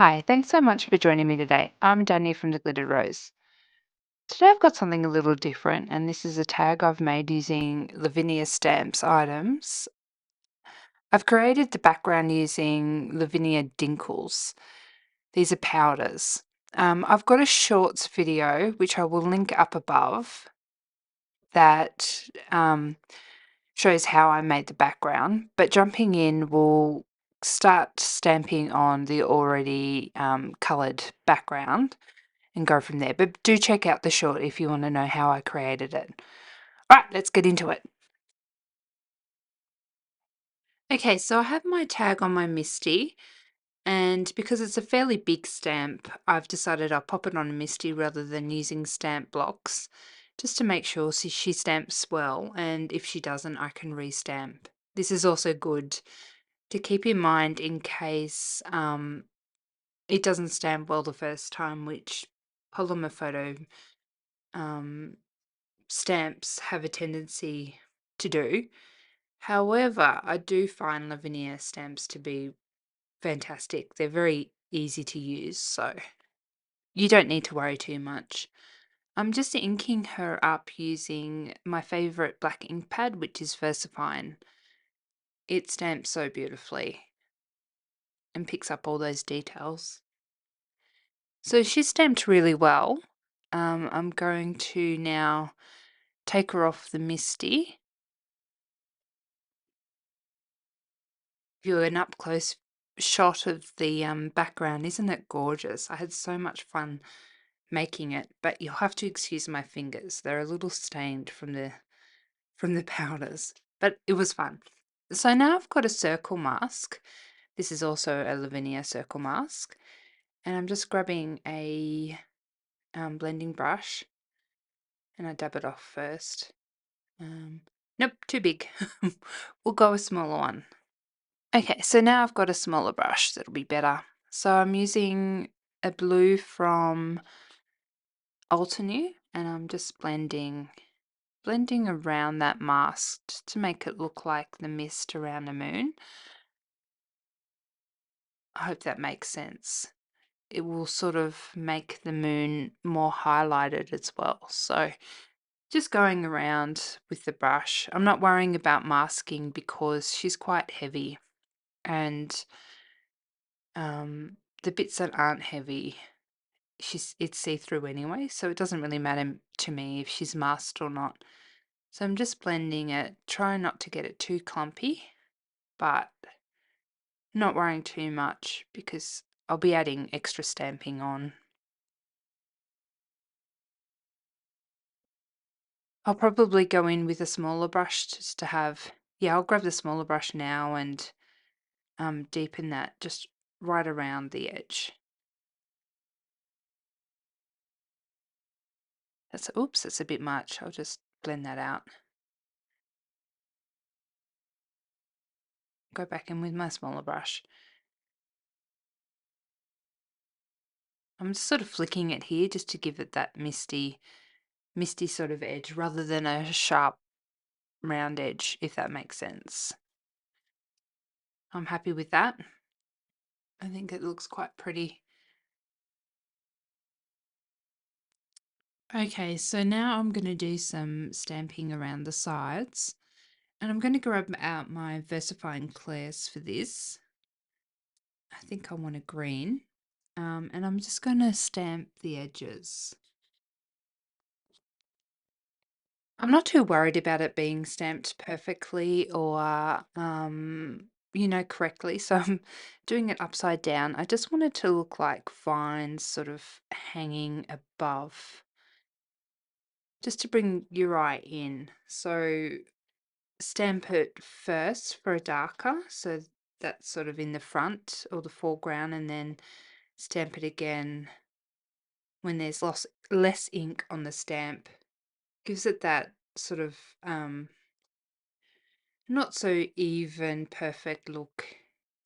Hi, thanks so much for joining me today. I'm Danny from the Glitter Rose. Today I've got something a little different, and this is a tag I've made using Lavinia Stamps items. I've created the background using Lavinia Dinkles. These are powders. I've got a shorts video, which I will link up above, that shows how I made the background. But jumping in, we'll start stamping on the already coloured background and go from there. But do check out the short if you want to know how I created it. All right, let's get into it. Okay, so I have my tag on my Misty, and because it's a fairly big stamp, I've decided I'll pop it on a Misty rather than using stamp blocks, just to make sure she stamps well, and if she doesn't, I can restamp. This is also good to keep in mind in case it doesn't stamp well the first time, which polymer photo stamps have a tendency to do. However, I do find Lavinia stamps to be fantastic. They're very easy to use, so you don't need to worry too much. I'm just inking her up using my favourite black ink pad, which is Versafine. It stamps so beautifully and picks up all those details. So she's stamped really well. I'm going to now take her off the Misty. You an up close shot of the background. Isn't it gorgeous? I had so much fun making it, but you'll have to excuse my fingers. They're a little stained from the powders, but it was fun. So now I've got a circle mask. This is also a Lavinia circle mask, and I'm just grabbing a blending brush and I dab it off first. Nope, too big. We'll go a smaller one. Okay, so now I've got a smaller brush that'll be better. So I'm using a blue from Altenew, and I'm just blending around that mask to make it look like the mist around the moon. I hope that makes sense. It will sort of make the moon more highlighted as well. So just going around with the brush. I'm not worrying about masking because she's quite heavy, and the bits that aren't heavy, it's see-through anyway, so it doesn't really matter to me if she's masked or not. So I'm just blending it, trying not to get it too clumpy, but not worrying too much because I'll be adding extra stamping on. I'll probably go in with a smaller brush just to have, yeah, I'll grab the smaller brush now and deepen that just right around the edge. Oops, that's a bit much. I'll just blend that out. Go back in with my smaller brush. I'm just sort of flicking it here just to give it that misty sort of edge rather than a sharp round edge, if that makes sense. I'm happy with that. I think it looks quite pretty. Okay, so now I'm going to do some stamping around the sides, and I'm going to grab out my Versafine Clares for this. I think I want a green, and I'm just going to stamp the edges. I'm not too worried about it being stamped perfectly or, correctly. So I'm doing it upside down. I just want it to look like vines sort of hanging above, just to bring your eye in. So stamp it first for a darker, so that's sort of in the front or the foreground, and then stamp it again when there's less ink on the stamp. Gives it that sort of not so even, perfect look.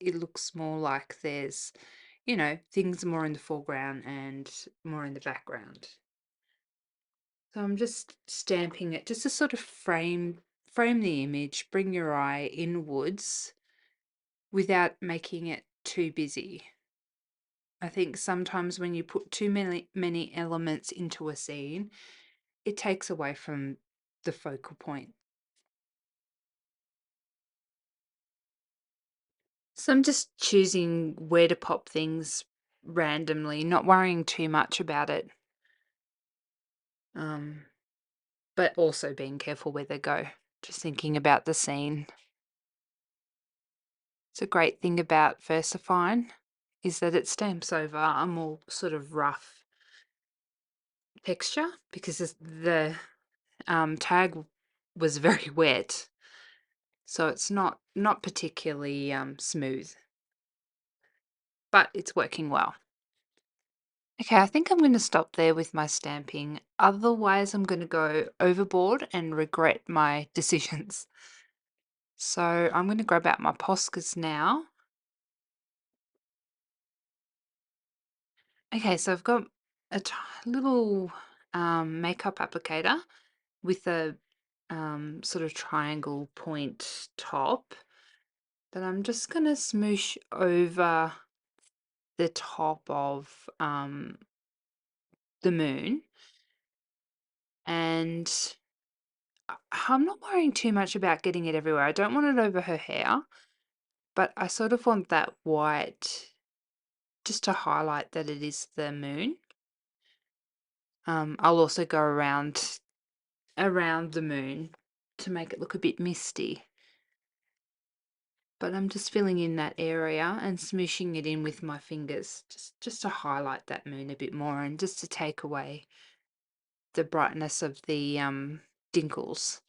It looks more like there's, things more in the foreground and more in the background. So I'm just stamping it just to sort of frame the image, bring your eye inwards without making it too busy. I think sometimes when you put too many elements into a scene, it takes away from the focal point. So I'm just choosing where to pop things randomly, not worrying too much about it. Um, but also being careful where they go. Just thinking about the scene. It's a great thing about Versafine is that it stamps over a more sort of rough texture because the tag was very wet, so it's not particularly smooth, but it's working well. Okay, I think I'm going to stop there with my stamping. Otherwise, I'm going to go overboard and regret my decisions. So I'm going to grab out my Poscas now. Okay, so I've got a little makeup applicator with a sort of triangle point top that I'm just going to smoosh over the top of the moon. And I'm not worrying too much about getting it everywhere. I don't want it over her hair, but I sort of want that white just to highlight that it is the moon. I'll also go around the moon to make it look a bit misty. But I'm just filling in that area and smooshing it in with my fingers just to highlight that moon a bit more and just to take away the brightness of the dinkles.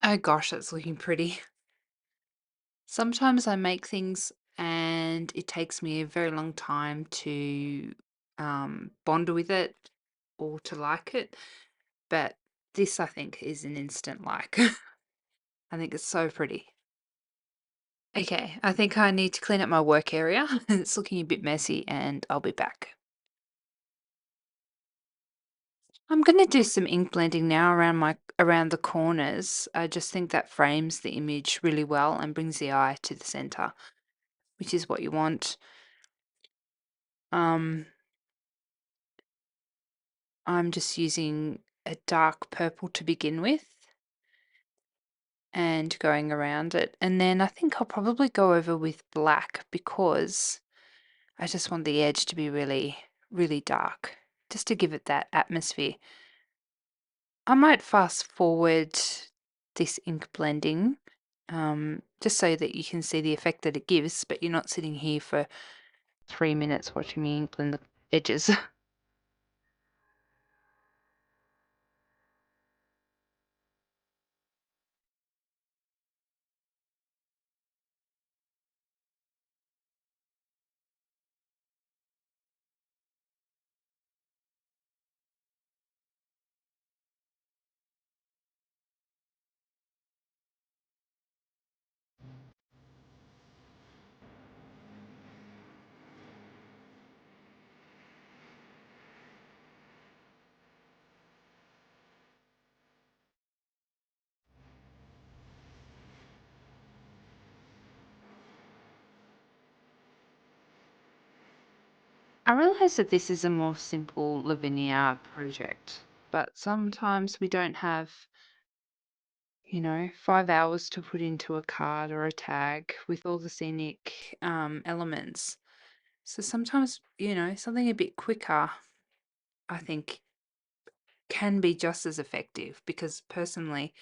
Oh gosh, that's looking pretty. Sometimes I make things and it takes me a very long time to bond with it or to like it, but this I think is an instant like. I think it's so pretty. Okay, I think I need to clean up my work area. It's looking a bit messy and I'll be back. I'm going to do some ink blending now around the corners. I just think that frames the image really well and brings the eye to the center, which is what you want. Um, I'm just using a dark purple to begin with and going around it. And then I think I'll probably go over with black because I just want the edge to be really, really dark, just to give it that atmosphere. I might fast forward this ink blending just so that you can see the effect that it gives, but you're not sitting here for 3 minutes watching me ink blend the edges. I realize that this is a more simple Lavinia project, but sometimes we don't have, 5 hours to put into a card or a tag with all the scenic elements. So sometimes, something a bit quicker, I think, can be just as effective because personally,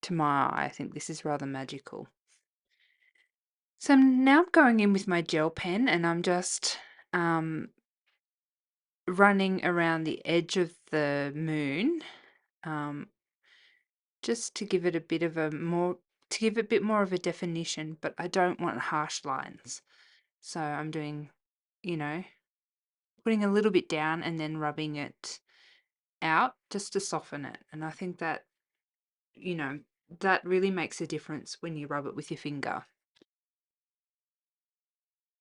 to my eye, I think this is rather magical. So now I'm going in with my gel pen and I'm just running around the edge of the moon, um, just to give it to give it a bit more of a definition, but I don't want harsh lines. So I'm doing, you know, putting a little bit down and then rubbing it out just to soften it. And I think that, you know, that really makes a difference when you rub it with your finger.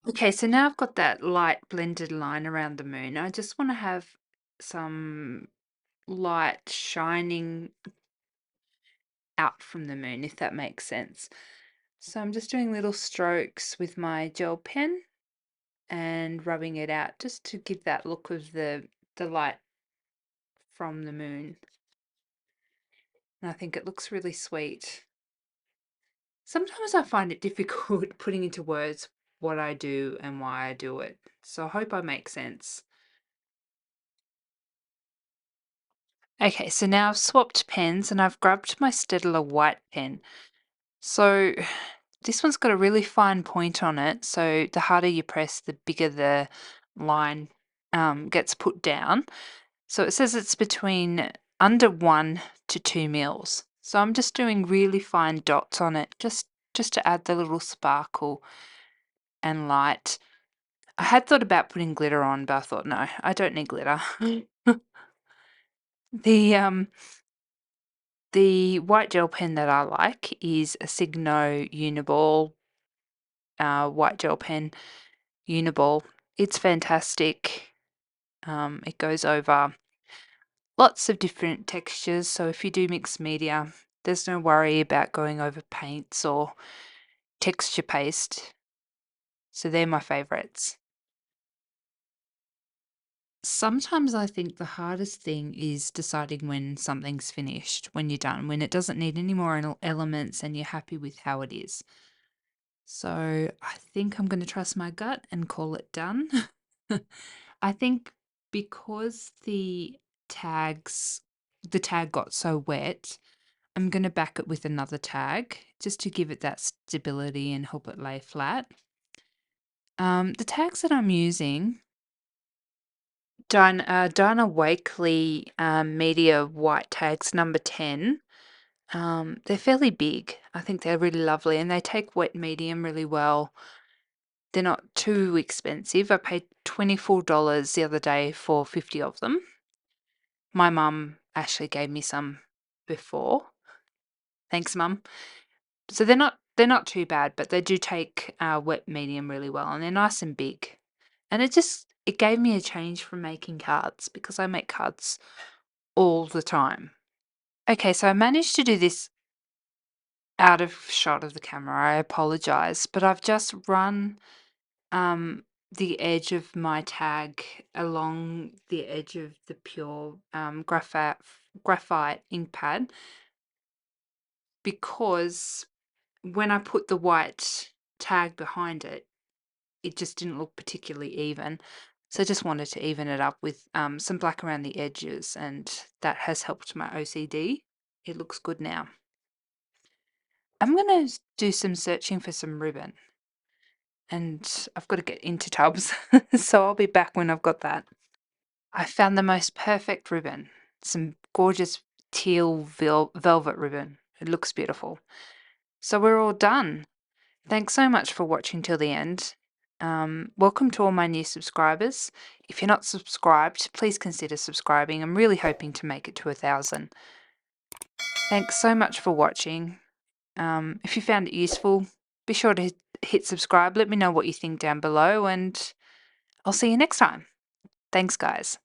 Okay, so now I've got that light blended line around the moon. I just want to have some light shining out from the moon, if that makes sense. So I'm just doing little strokes with my gel pen and rubbing it out just to give that look of the light from the moon. And I think it looks really sweet. Sometimes I find it difficult putting into words what I do and why I do it. So I hope I make sense. Okay, so now I've swapped pens and I've grabbed my Staedtler white pen. So this one's got a really fine point on it. So the harder you press, the bigger the line gets put down. So it says it's between under 1 to 2 mils. So I'm just doing really fine dots on it, just to add the little sparkle and light. I had thought about putting glitter on, but I thought, no, I don't need glitter. The white gel pen that I like is a Signo Uniball white gel pen, Uniball. It's fantastic. It goes over lots of different textures, so if you do mixed media, there's no worry about going over paints or texture paste. So they're my favorites. Sometimes I think the hardest thing is deciding when something's finished, when you're done, when it doesn't need any more elements and you're happy with how it is. So I think I'm going to trust my gut and call it done. I think because the tag got so wet, I'm going to back it with another tag just to give it that stability and help it lay flat. The tags that I'm using, Dinah Wakely Media White Tags number 10. They're fairly big. I think they're really lovely and they take wet medium really well. They're not too expensive. I paid $24 the other day for 50 of them. My mum actually gave me some before. Thanks, Mum. So they're not too bad, but they do take wet medium really well, and they're nice and big. And it gave me a change from making cards because I make cards all the time. Okay, so I managed to do this out of shot of the camera. I apologize, but I've just run the edge of my tag along the edge of the pure graphite ink pad because when I put the white tag behind it, it just didn't look particularly even. So I just wanted to even it up with some black around the edges, and that has helped my OCD. It looks good now. I'm going to do some searching for some ribbon, and I've got to get into tubs, so I'll be back when I've got that. I found the most perfect ribbon, some gorgeous teal velvet ribbon. It looks beautiful. So we're all done. Thanks so much for watching till the end. Welcome to all my new subscribers. If you're not subscribed, please consider subscribing. I'm really hoping to make it to 1,000. Thanks so much for watching. If you found it useful, be sure to hit subscribe. Let me know what you think down below, and I'll see you next time. Thanks, guys.